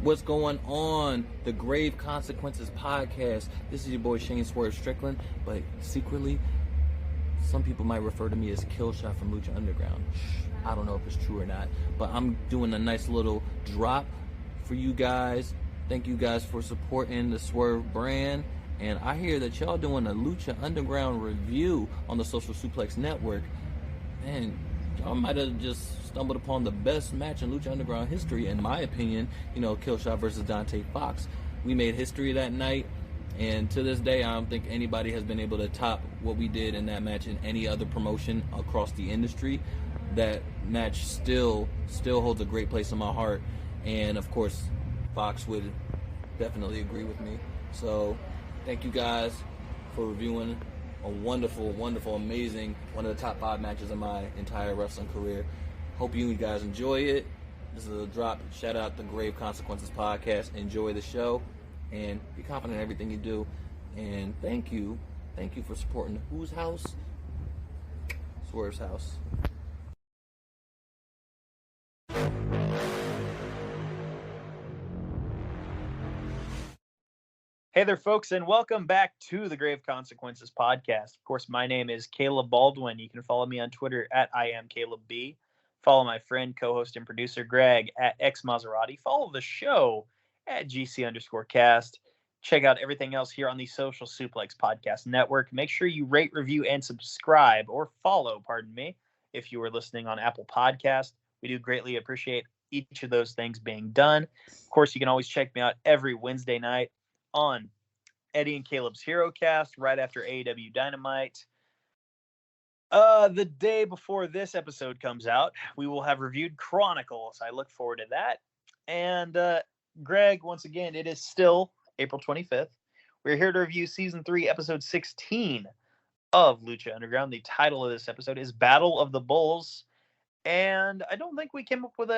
What's going on? The Grave Consequences podcast. This is your boy Shane Swerve Strickland, but secretly, some people might refer to me as Killshot from Lucha Underground. I don't know if it's true or not, but I'm doing a nice little drop for you guys. Thank you guys for supporting the Swerve brand. And I hear that y'all doing a Lucha Underground review on the Social Suplex Network. Man, y'all might have just stumbled upon the best match in Lucha Underground history, in my opinion. Killshot versus Dante Fox. We made history that night, and to this day, I don't think anybody has been able to top what we did in that match in any other promotion across the industry. That match still holds a great place in my heart, and of course, Fox would definitely agree with me. So, thank you guys for reviewing a wonderful, amazing, one of the top 5 matches of my entire wrestling career. Hope you guys enjoy it. This is a drop. Shout out the Grave Consequences podcast. Enjoy the show and be confident in everything you do. And thank you for supporting whose house? Swerve's house. Hey there, folks, and welcome back to the Grave Consequences podcast. Of course, my name is Caleb Baldwin. You can follow me on Twitter at IamCalebB. Follow my friend, co-host, and producer Greg at XMaserati. Follow the show at GC_cast. Check out everything else here on the Social Suplex Podcast Network. Make sure you rate, review, and subscribe, or follow, if you are listening on Apple Podcast. We do greatly appreciate each of those things being done. Of course, you can always check me out every Wednesday night on Eddie and Caleb's Hero Cast right after AEW Dynamite. The day before this episode comes out, we will have reviewed Chronicles. I look forward to that. And Greg, once again, it is still April 25th. We're here to review Season 3, Episode 16 of Lucha Underground. The title of this episode is Battle of the Bulls. And I don't think we came up with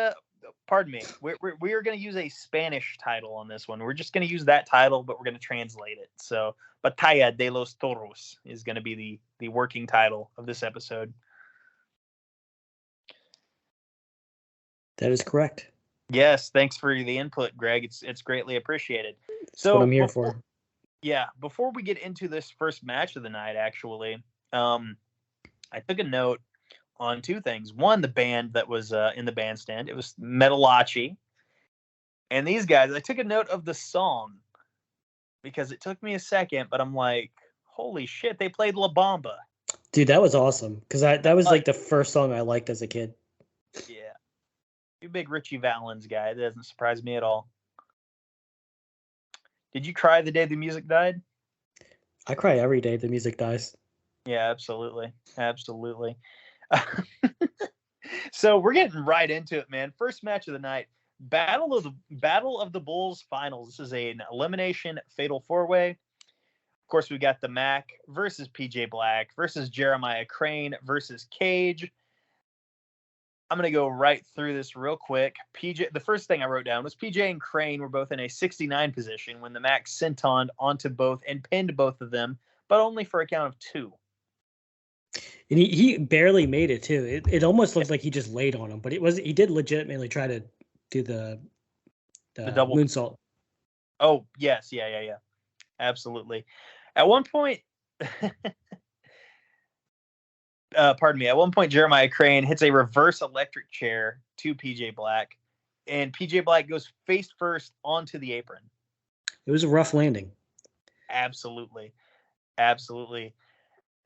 we are going to use a Spanish title on this one. We're just going to use that title, but we're going to translate it. So, Batalla de los Toros is going to be the working title of this episode. That is correct. Yes, thanks for the input, Greg. It's greatly appreciated. That's what I'm here for. Yeah, before we get into this first match of the night, actually, I took a note on 2 things. One, the band that was in the bandstand. It was Metalachi. And these guys, I took a note of the song because it took me a second, but I'm like, holy shit, they played La Bamba. Dude, that was awesome. Because that was like the first song I liked as a kid. Yeah. You big Richie Valens guy. It doesn't surprise me at all. Did you cry the day the music died? I cry every day the music dies. Yeah, absolutely. Absolutely. So we're getting right into it, man. First match of the night, Battle of the Bulls finals. This is an elimination fatal 4-way. Of course, we got the Mac versus PJ Black versus Jeremiah Crane versus Cage. I'm going to go right through this real quick. The first thing I wrote down was PJ and Crane were both in a 69 position when the Mac sentoned onto both and pinned both of them, but only for a count of 2. And he barely made it too. It almost looked like he just laid on him, but he did legitimately try to do the double moonsault. Oh yes, yeah. Absolutely. At one point, At one point, Jeremiah Crane hits a reverse electric chair to PJ Black, and PJ Black goes face first onto the apron. It was a rough landing. Absolutely.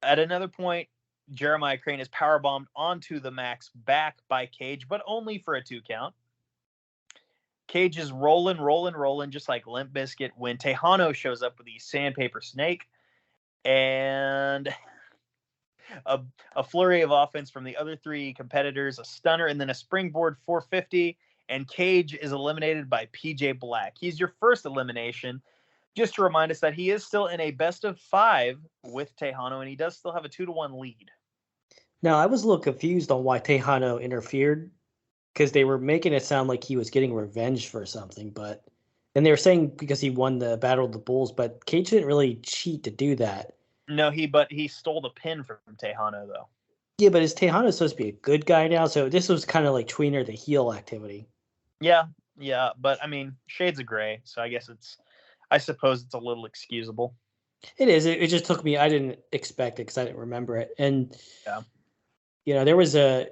At another point, Jeremiah Crane is powerbombed onto the Mac's back by Cage, but only for a 2 count. Cage is rolling, just like Limp Bizkit when Tejano shows up with the sandpaper snake. And a flurry of offense from the other 3 competitors, a stunner, and then a springboard 450. And Cage is eliminated by PJ Black. He's your first elimination. Just to remind us that he is still in a best of 5 with Tejano, and he does still have a 2-1 lead. Now, I was a little confused on why Tejano interfered, because they were making it sound like he was getting revenge for something, and they were saying because he won the Battle of the Bulls, but Cage didn't really cheat to do that. No, he stole the pin from Tejano, though. Yeah, but is Tejano supposed to be a good guy now? So this was kind of like tweener the heel activity. Yeah, Yeah, but I mean, shades of gray, so I suppose it's a little excusable. It is. It just took me. I didn't expect it because I didn't remember it, and Yeah. there was a.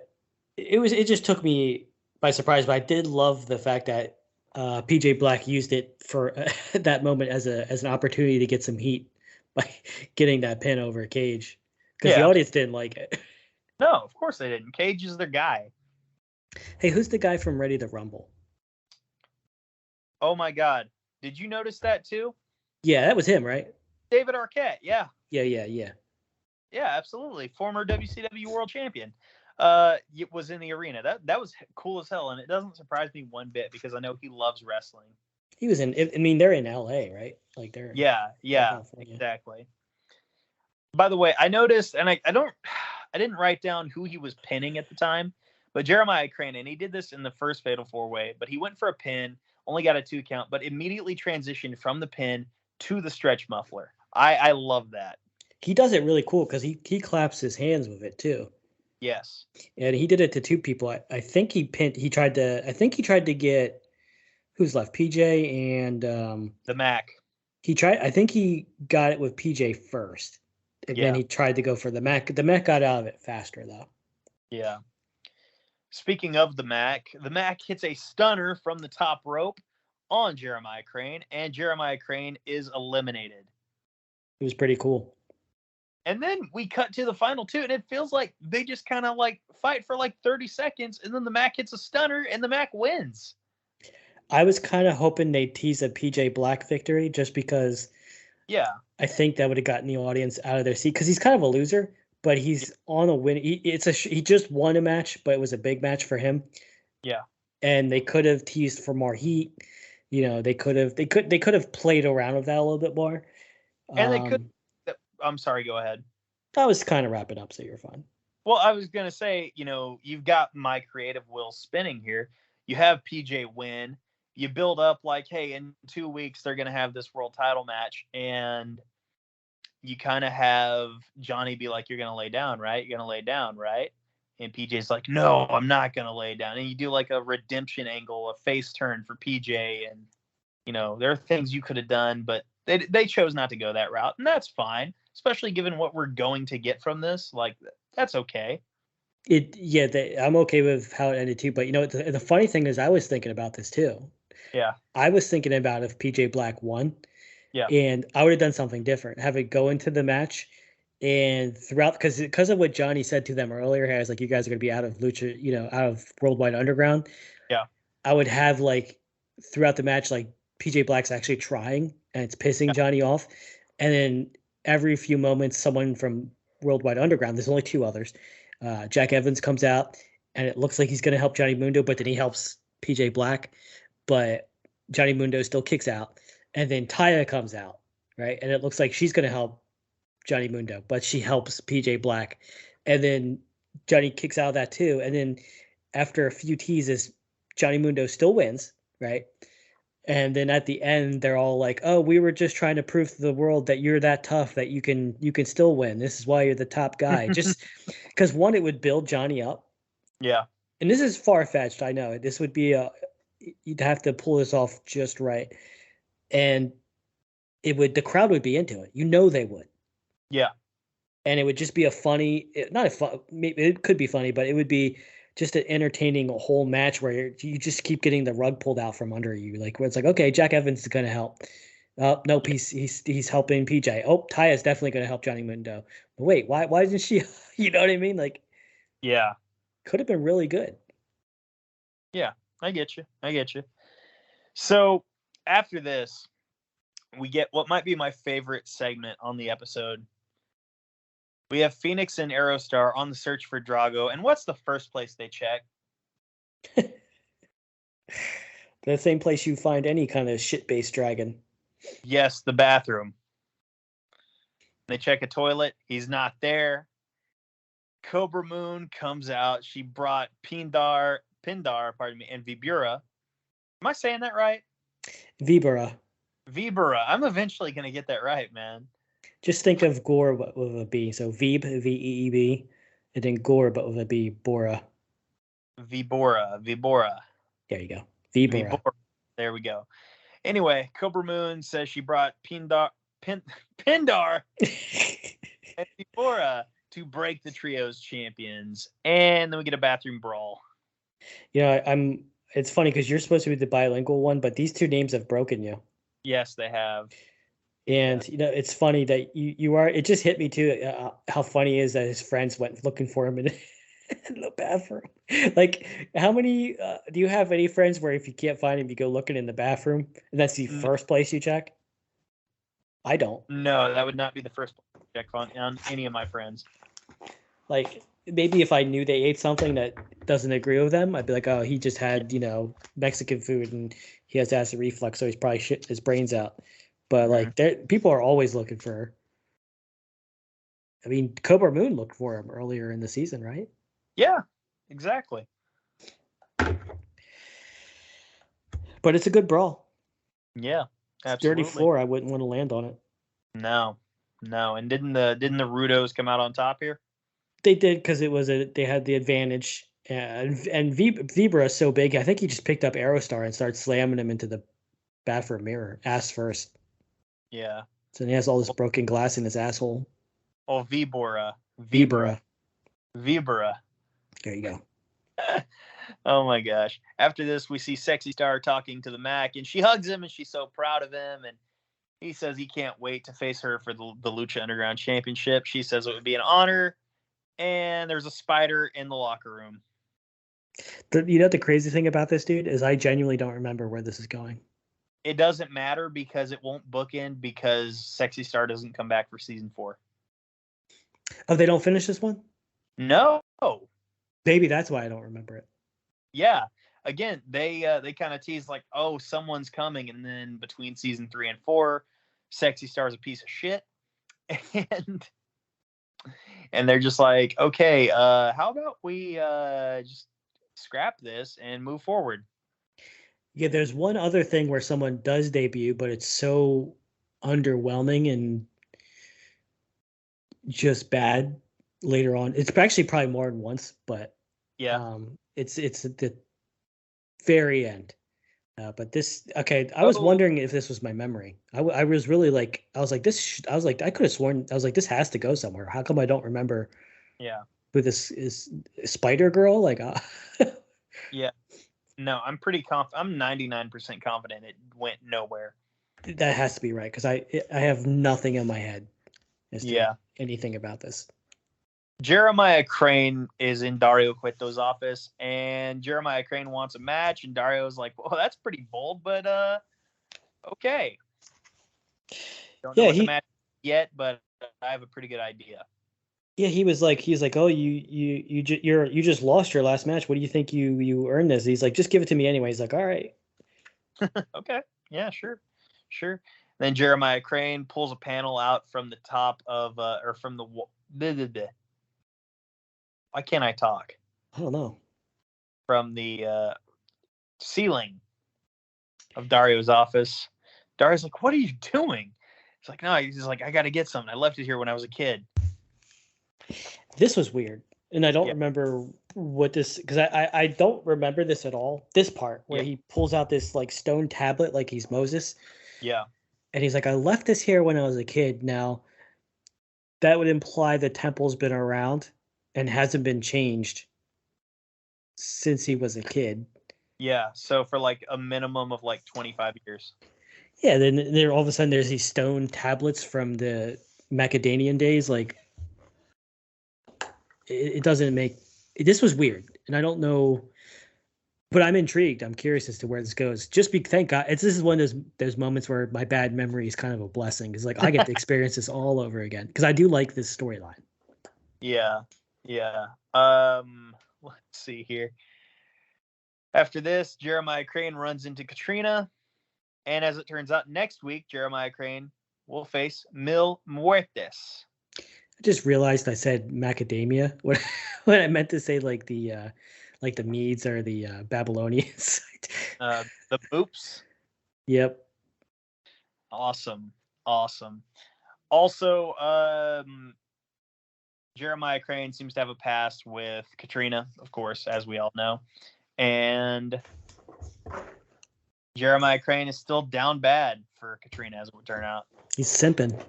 It just took me by surprise, but I did love the fact that PJ Black used it for that moment as an opportunity to get some heat by getting that pin over Cage, because the Yeah. audience didn't like it. No, of course they didn't. Cage is their guy. Hey, who's the guy from Ready to Rumble? Oh my God, did you notice that too? Yeah, that was him, right? David Arquette. Yeah. Yeah. Yeah, absolutely. Former WCW World Champion. It was in the arena. That was cool as hell, and it doesn't surprise me one bit because I know he loves wrestling. He was in. I mean, they're in LA, right? Like they're Yeah, California. exactly. By the way, I noticed, and I didn't write down who he was pinning at the time, but Jeremiah Crane, and he did this in the first Fatal 4-Way, but he went for a pin, only got a 2 count, but immediately transitioned from the pin to the stretch muffler. I love that. He does it really cool because he claps his hands with it too. Yes. And he did it to 2 people. I think he pinned. I think he tried to get who's left, PJ and The Mac. I think he got it with PJ first, and then he tried to go for the Mac. The Mac got out of it faster though. Yeah. Speaking of the Mac hits a stunner from the top rope on Jeremiah Crane, and Jeremiah Crane is eliminated. It was pretty cool. And then we cut to the final 2, and it feels like they just kind of like fight for like 30 seconds, and then the Mac hits a stunner, and the Mac wins. I was kind of hoping they'd tease a PJ Black victory just because I think that would have gotten the audience out of their seat because he's kind of a loser, but he's on a win. He just won a match, but it was a big match for him. Yeah. And they could have teased for more heat. They could have played around with that a little bit more. And they could. I'm sorry, go ahead. I was kind of wrapping up, so you're fine. Well, I was going to say, you've got my creative wheel spinning here. You have PJ win. You build up like, hey, in 2 weeks, they're going to have this world title match. And you kind of have Johnny be like, you're going to lay down, right? You're going to lay down, right? And PJ's like, no, I'm not going to lay down. And you do like a redemption angle, a face turn for PJ. And, there are things you could have done, but they chose not to go that route. And that's fine, especially given what we're going to get from this. Like, that's okay. I'm okay with how it ended too. But, the funny thing is I was thinking about this too. Yeah. I was thinking about if PJ Black won. Yeah. And I would have done something different. Have it go into the match and throughout, because of what Johnny said to them earlier, I was like, you guys are going to be out of Lucha, out of Worldwide Underground. Yeah. I would have like throughout the match, like PJ Black's actually trying and it's pissing Johnny off. And then every few moments, someone from Worldwide Underground, there's only 2 others. Jack Evans comes out and it looks like he's going to help Johnny Mundo, but then he helps PJ Black. But Johnny Mundo still kicks out. And then Taya comes out, right? And it looks like she's going to help Johnny Mundo, but she helps PJ Black. And then Johnny kicks out of that too. And then after a few teases, Johnny Mundo still wins, right? And then at the end, they're all like, "Oh, we were just trying to prove to the world that you're that tough, that you can still win. This is why you're the top guy." Just because one, it would build Johnny up. Yeah. And this is far-fetched, I know. This would be you'd have to pull this off just right. And the crowd would be into it. They would. Yeah. And it would just be it could be funny, but it would be just an entertaining whole match where you just keep getting the rug pulled out from under you. Like, where it's like, okay, Jack Evans is going to help. Nope, he's helping PJ. Oh, Taya is definitely going to help Johnny Mundo. But wait, why didn't she? You know what I mean? Like, yeah, could have been really good. Yeah, I get you. So after this, we get what might be my favorite segment on the episode. We have Phoenix and Aerostar on the search for Drago, and what's the first place they check? The same place you find any kind of shit-based dragon. Yes, the bathroom. They check a toilet. He's not there. Cobra Moon comes out. She brought Pindar, and Vibura. Am I saying that right? Vibura. I'm eventually going to get that right, man. Just think of Gore but with a B. So Veeb, V-E-E-B, and then Gore but with a B, Bora. Vibora. There you go. Vibora. There we go. Anyway, Cobra Moon says she brought Pindar and Sephora to break the trios champions, and then we get a bathroom brawl. It's funny because you're supposed to be the bilingual one, but these two names have broken you. Yes, they have. And it's funny that you are. It just hit me too. How funny it is that his friends went looking for him in the bathroom. Like, how many do you have? Any friends where if you can't find him, you go looking in the bathroom, and that's the first place you check? I don't. No, that would not be the first check on any of my friends. Like, maybe if I knew they ate something that doesn't agree with them, I'd be like, oh, he just had, Mexican food and he has acid reflux, so he's probably shitting his brains out. But like, people are always looking for her. I mean, Cobra Moon looked for him earlier in the season, right? Yeah, exactly. But it's a good brawl. Yeah, absolutely. Dirty floor. I wouldn't want to land on it. No. And didn't the Rudos come out on top here? They did because they had the advantage, and Vibra is so big. I think he just picked up Aerostar and started slamming him into the bathroom mirror, ass first. Yeah. So he has all this broken glass in his asshole. Oh, Vibra. There you go. Oh my gosh. After this, we see Sexy Star talking to the Mac, and she hugs him, and she's so proud of him, and he says he can't wait to face her for the Lucha Underground Championship. She says it would be an honor, and there's a spider in the locker room. The crazy thing about this, dude, is I genuinely don't remember where this is going. It doesn't matter because it won't bookend because Sexy Star doesn't come back for season 4. Oh, they don't finish this one? No. Maybe that's why I don't remember it. Yeah. Again, they kind of tease like, oh, someone's coming, and then between season 3 and 4, Sexy Star's a piece of shit, and they're just like, okay, how about we just scrap this and move forward? Yeah, there's one other thing where someone does debut, but it's so underwhelming and just bad later on. It's actually probably more than once, but yeah, it's at the very end. But this, okay, I was wondering if this was my memory. I was really like, I was like, I could have sworn, I was like, this has to go somewhere. How come I don't remember? Yeah. Who this is? Spider Girl? Like, yeah. No, I'm pretty I'm 99% confident it went nowhere. That has to be right because I have nothing in my head as to anything about this. Jeremiah Crane is in Dario Cueto's office, and Jeremiah Crane wants a match, and Dario's like, well, that's pretty bold, but okay. Don't know what the match is yet, but I have a pretty good idea. Yeah, he's like, oh, you just lost your last match. What do you think you earned this? He's like, just give it to me anyway. He's like, all right. Okay. Yeah, sure. Then Jeremiah Crane pulls a panel out from the top of or from the why can't I talk? I don't know. From the ceiling of Dario's office. Dario's like, what are you doing? He's like, no, he's like, I got to get something. I left it here when I was a kid. This was weird. And I don't remember what this, because I don't remember this at all. This part where he pulls out this like stone tablet like he's Moses. Yeah. And he's like, I left this here when I was a kid. Now, that would imply the temple's been around and hasn't been changed since he was a kid. Yeah, so for like a minimum of like 25 years. Yeah, then there all of a sudden there's these stone tablets from the Macedonian days. Like, it doesn't make. This was weird, and I don't know, but I'm intrigued. I'm curious as to where this goes. Thank God, this is one of those moments where my bad memory is kind of a blessing. It's like I get to experience this all over again because I do like this storyline. Yeah. Let's see here. After this, Jeremiah Crane runs into Katrina, and as it turns out, next week Jeremiah Crane will face Mil Muertes. I just realized I said macadamia when I meant to say like the Medes or the Babylonians. The Boops. Yep. Awesome. Also, Jeremiah Crane seems to have a past with Katrina, of course, as we all know. And Jeremiah Crane is still down bad for Katrina, as it would turn out. He's simping.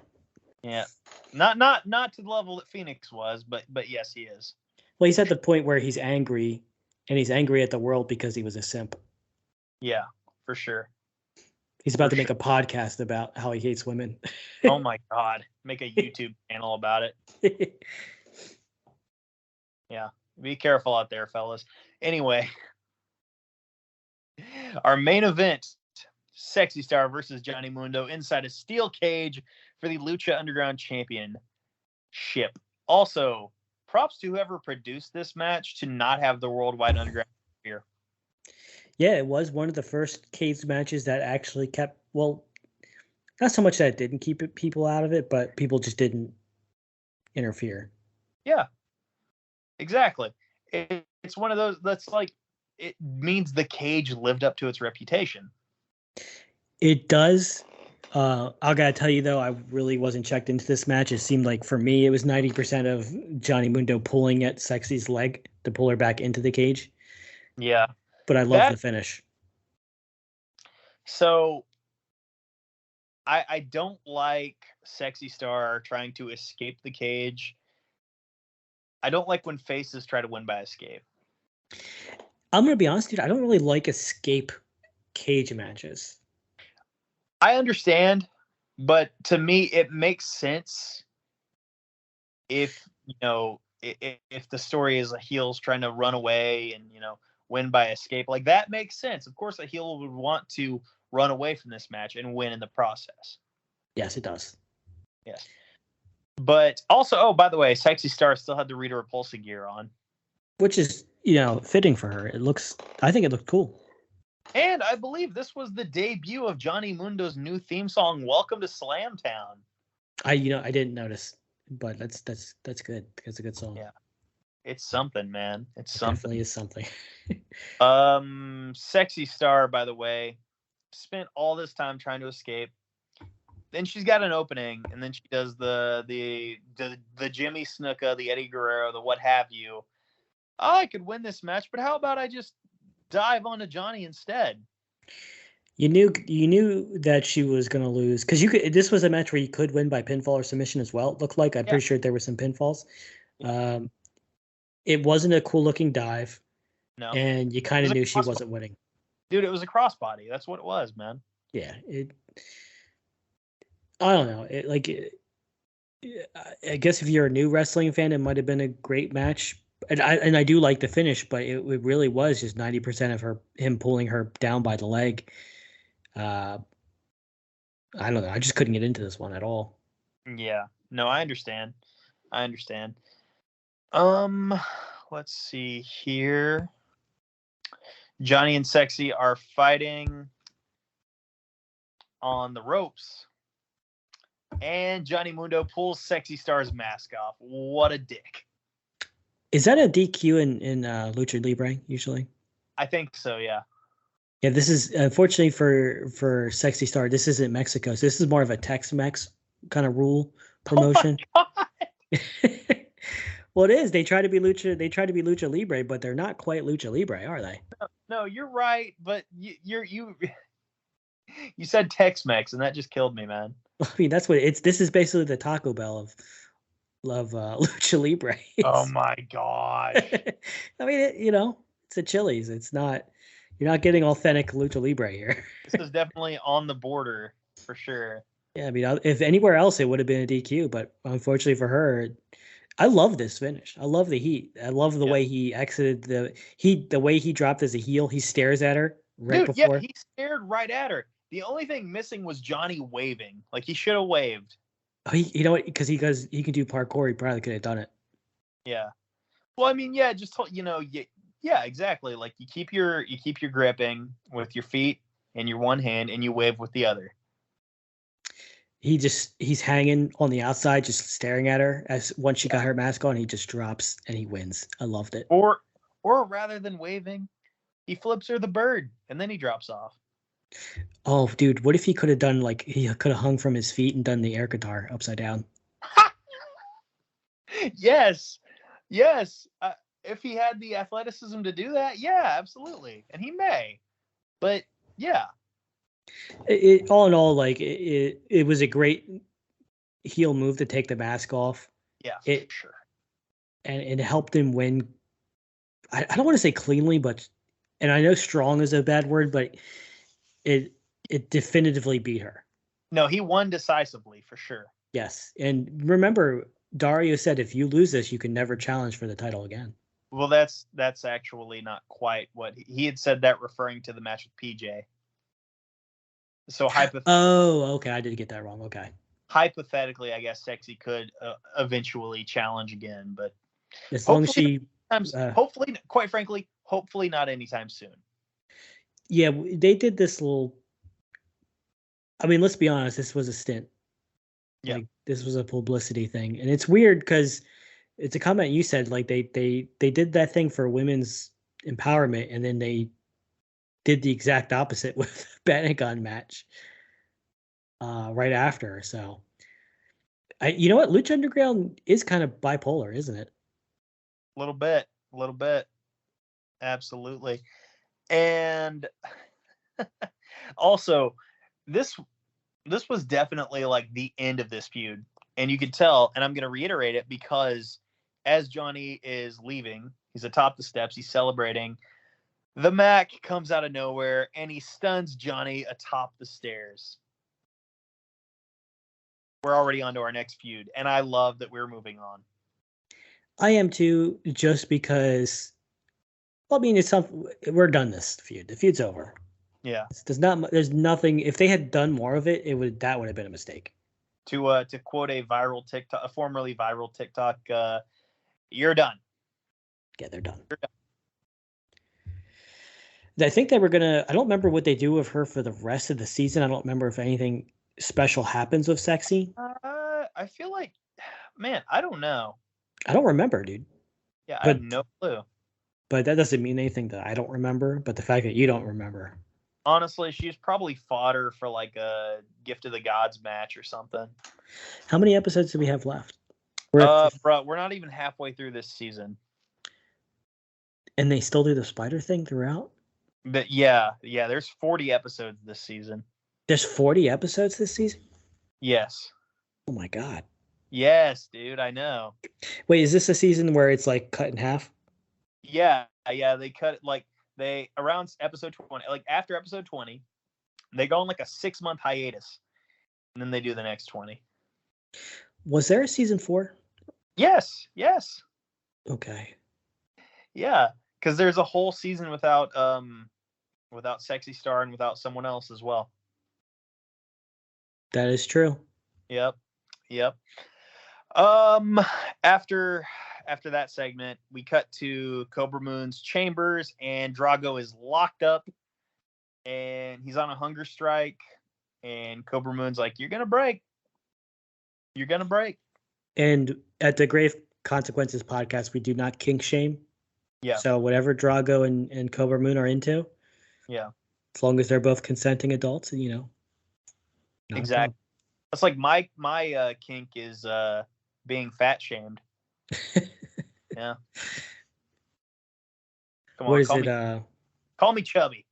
Yeah, not to the level that Phoenix was, but yes, he is. Well, he's at the point where he's angry, and he's angry at the world because he was a simp. Yeah, for sure. He's about to make a podcast about how he hates women. Oh my God, make a YouTube channel about it. Yeah, be careful out there, fellas. Anyway, our main event, Sexy Star versus Johnny Mundo inside a steel cage for the Lucha Underground Championship. Also, props to whoever produced this match to not have the Worldwide Underground here. Yeah, it was one of the first cage matches that actually kept, well, not so much that it didn't keep people out of it, but people just didn't interfere. Yeah, exactly. It's one of those that's like, it means the cage lived up to its reputation. It does. I gotta tell you though, I really wasn't checked into this match. It seemed like for me, it was 90% of Johnny Mundo pulling at Sexy's leg to pull her back into the cage. Yeah, but I love the finish. So I don't like Sexy Star trying to escape the cage. I don't like when faces try to win by escape. I'm going to be honest, dude. I don't really like escape cage matches. I understand, but to me, it makes sense if, if the story is a heel's trying to run away and, win by escape. Like, that makes sense. Of course, a heel would want to run away from this match and win in the process. Yes, it does. Yes. But also, oh, by the way, Sexy Star still had the Rita Repulsa gear on. Which is, fitting for her. I think it looked cool. And I believe this was the debut of Johnny Mundo's new theme song, Welcome to Slamtown. I didn't notice, but that's good. That's a good song. Yeah. It's something, man. It definitely is something. Sexy Star, by the way, spent all this time trying to escape. Then she's got an opening, and then she does the Jimmy Snuka, the Eddie Guerrero, the what have you. Oh, I could win this match, but how about I just dive onto Johnny instead? You knew that she was going to lose because this was a match where you could win by pinfall or submission as well. It looked like I'm pretty sure there were some pinfalls. It wasn't a cool looking dive. No. And you kind of knew she wasn't winning. Dude, it was a crossbody. That's what it was, man. Yeah. I don't know. I guess if you're a new wrestling fan, it might have been a great match. And I do like the finish, but it really was just 90% of him pulling her down by the leg. I don't know. I just couldn't get into this one at all. Yeah. No, I understand. Let's see here. Johnny and Sexy are fighting on the ropes. And Johnny Mundo pulls Sexy Star's mask off. What a dick. Is that a DQ in Lucha Libre usually? I think so, yeah. Yeah, this is unfortunately for Sexy Star. This isn't Mexico. So this is more of a Tex-Mex kind of rule promotion. Oh my God. Well, it is. They try to be Lucha Libre, but they're not quite Lucha Libre, are they? No, you're right, but you said Tex-Mex, and that just killed me, man. I mean, that's what it's. This is basically the Taco Bell of Lucha Libre. Oh my gosh! I mean, it's a Chili's. It's not. You're not getting authentic Lucha Libre here. This is definitely on the border for sure. Yeah, I mean, if anywhere else, it would have been a DQ, but unfortunately for her, I love this finish. I love the heat. I love the way he exited the way he dropped as a heel. He stares at her before. Yeah, he stared right at her. The only thing missing was Johnny waving. Like, he should have waved. Oh, you know what? Because he can do parkour. He probably could have done it. Yeah. Well, I mean, yeah, just yeah, exactly. Like, you keep your gripping with your feet and your one hand, and you wave with the other. He's hanging on the outside, just staring at her. As once she got her mask on, he just drops and he wins. I loved it. Or rather than waving, he flips her the bird and then he drops off. Oh, dude, what if he could have done he could have hung from his feet and done the air guitar upside down? Yes. If he had the athleticism to do that, yeah, absolutely, and he may. But yeah, All in all, like it was a great heel move to take the mask off. Yeah, for sure. And it helped him win. I don't want to say cleanly, but and I know strong is a bad word, but it definitively beat her. No, he won decisively for sure. Yes, and remember, Dario said if you lose this, you can never challenge for the title again. Well, that's actually not quite what he had said, that referring to the match with PJ. So oh, okay, I did get that wrong. Okay. Hypothetically, I guess Sexy could eventually challenge again, but as long as she, hopefully, quite frankly, hopefully not anytime soon. Yeah, they did this little. I mean, let's be honest. This was a stint. Yeah. Like this was a publicity thing, and it's weird because it's a comment you said. Like they did that thing for women's empowerment, and then they did the exact opposite with Pentagon match right after. So, you know what? Lucha Underground is kind of bipolar, isn't it? A little bit. Absolutely. And also, this was definitely like the end of this feud. And you could tell, and I'm going to reiterate it, because as Johnny is leaving, he's atop the steps, he's celebrating. The Mac comes out of nowhere and he stuns Johnny atop the stairs. We're already on to our next feud, and I love that we're moving on. I am too, just because. Well, I mean, it's something. We're done this feud. The feud's over. Yeah. There's nothing. If they had done more of it, that would have been a mistake. To quote a formerly viral TikTok, you're done. Yeah, they're done. I think they were gonna. I don't remember what they do with her for the rest of the season. I don't remember if anything special happens with Sexy. I feel like, man, I don't know. I don't remember, dude. Yeah, I have no clue. But that doesn't mean anything that I don't remember. But the fact that you don't remember. Honestly, she's probably fodder for like a Gift of the Gods match or something. How many episodes do we have left? Bro, we're not even halfway through this season. And they still do the spider thing throughout? But yeah, there's 40 episodes this season. There's 40 episodes this season? Yes. Oh my god. Yes, dude, I know. Wait, is this a season where it's like cut in half? Yeah, they cut it like around episode 20, like after episode 20, they go on like a 6-month hiatus, and then they do the next 20. Was there a season 4? Yes. Okay. Yeah, because there's a whole season without Sexy Star and without someone else as well. That is true. Yep. After that segment, we cut to Cobra Moon's chambers, and Drago is locked up, and he's on a hunger strike, and Cobra Moon's like, "You're gonna break. And at the Grave Consequences podcast, we do not kink shame. Yeah. So whatever Drago and Cobra Moon are into, yeah, as long as they're both consenting adults, and exactly. That's like my kink is being fat shamed. Yeah. Come on, what is it? Call me chubby.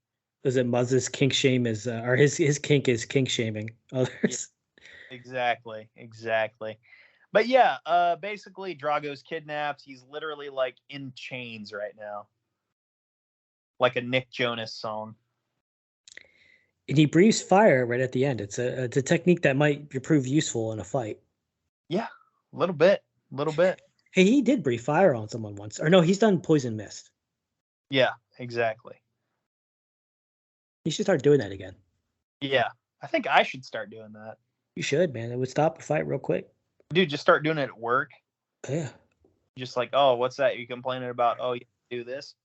Is it Muzz's kink shame is or his kink is kink shaming others? Yeah, exactly. But yeah, basically Drago's kidnapped. He's literally like in chains right now, like a Nick Jonas song. And he breathes fire right at the end. It's a technique that might prove useful in a fight. Yeah, a little bit. Hey, he did breathe fire on someone once. Or no, he's done poison mist. Yeah, exactly. You should start doing that again. Yeah, I think I should start doing that. You should, man. It would stop a fight real quick. Dude, just start doing it at work. Yeah. Just like, oh, what's that? You complaining about? Oh, you do this?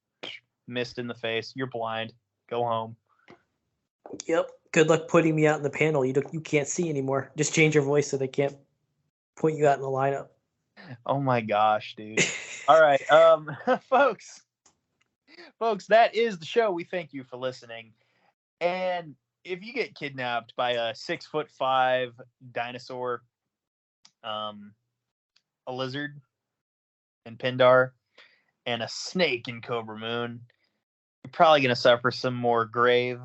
Mist in the face. You're blind. Go home. Yep. Good luck putting me out in the panel. You can't see anymore. Just change your voice so they can't point you out in the lineup. Oh my gosh, dude. All right. Folks, that is the show. We thank you for listening. And if you get kidnapped by a 6'5" dinosaur, a lizard in Pindar, and a snake in Cobra Moon, you're probably going to suffer some more grave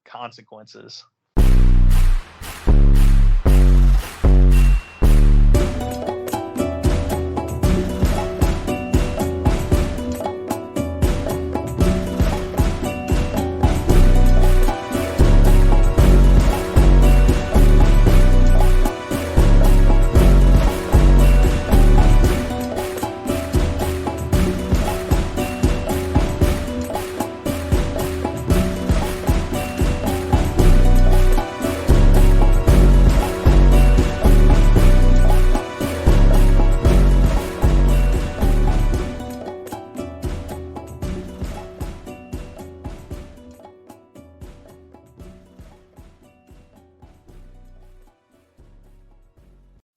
consequences.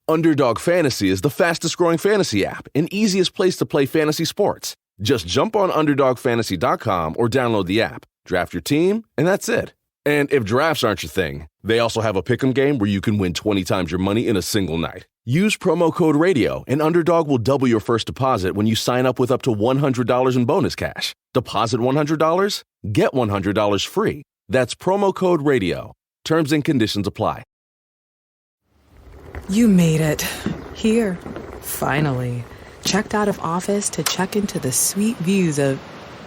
Underdog Fantasy is the fastest-growing fantasy app and easiest place to play fantasy sports. Just jump on UnderdogFantasy.com or download the app, draft your team, and that's it. And if drafts aren't your thing, they also have a pick'em game where you can win 20 times your money in a single night. Use promo code RADIO, and Underdog will double your first deposit when you sign up with up to $100 in bonus cash. Deposit $100, get $100 free. That's promo code RADIO. Terms and conditions apply. You made it. Here. Finally. Checked out of office to check into the sweet views of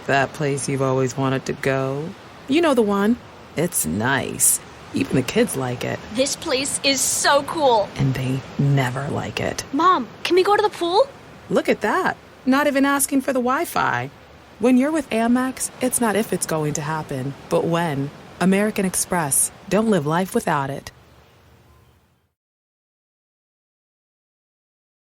that place you've always wanted to go. You know the one. It's nice. Even the kids like it. This place is so cool. And they never like it. Mom, can we go to the pool? Look at that. Not even asking for the Wi-Fi. When you're with Amex, it's not if it's going to happen, but when. American Express. Don't live life without it.